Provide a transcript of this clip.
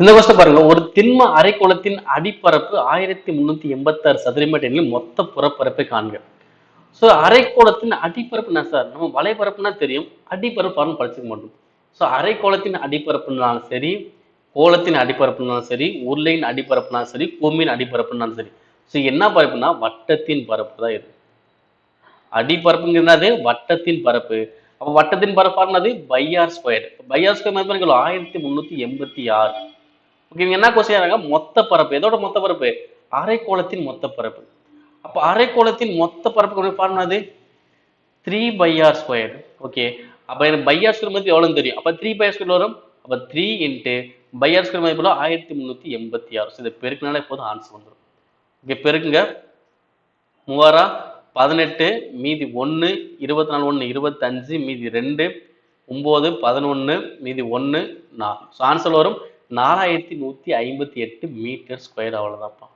இந்த கொஸ்டின் பாருங்க, ஒரு திண்ம அரைக்கோளத்தின் அடிப்பரப்பு 1386 சதுர மீட்டர் எனில் மொத்த புறப்பரப்பை காண்க. ஸோ அரைக்கோளத்தின் அடிப்பரப்பு என்ன சார்? நம்ம வலைப்பரப்புனா தெரியும், அடிப்பரப்பு படிச்சுக்க மாட்டோம். ஸோ அரைக்கோளத்தின் அடிப்பரப்புனாலும் சரி, கோளத்தின் அடிப்பரப்புனாலும் சரி, உருளையின் அடிப்பரப்புனாலும் சரி, பூமியின் அடிப்பரப்புனாலும் சரி, ஸோ என்ன பரப்புனா வட்டத்தின் பரப்பு தான் இது. அடிப்பரப்புங்கிறது வட்டத்தின் பரப்பு. அப்ப வட்டத்தின் பரப்பானது பைஆர் ஸ்கொயர். பைஆர் ஸ்கொயர் மதிப்பு 1386. ஓகே, என்ன கொஸ்டின் மொத்த பரப்பு. எதோட மொத்த பரப்பு? அரைக்கோளத்தின் மொத்த பரப்பு. அப்ப அரைக்கோளத்தின் மொத்த பரப்பு ஃபார்முலா 3 ஸ்கொயர். ஓகே, அப்ப எனக்கு பைஆர் ஸ்கொயர் மதிப்பு எவ்வளவுன்னு தெரியும். அப்ப 3 ஸ்கொயர் வரும். அப்ப 3 இன்ட்டு பைஆர் ஸ்கொயர் மதிப்பு 1386. இதை பெருக்கினாலே எப்போதும் ஆன்சர் வந்துடும். இங்க பெருக்குங்க. 3 மீதி 1, 24 1 25 மீதி 2 9 11 மீதி 1 4. ஆன்சர் வரும் 4158 மீட்டர் ஸ்கொயர். அவ்வளவுதான்ப்பா.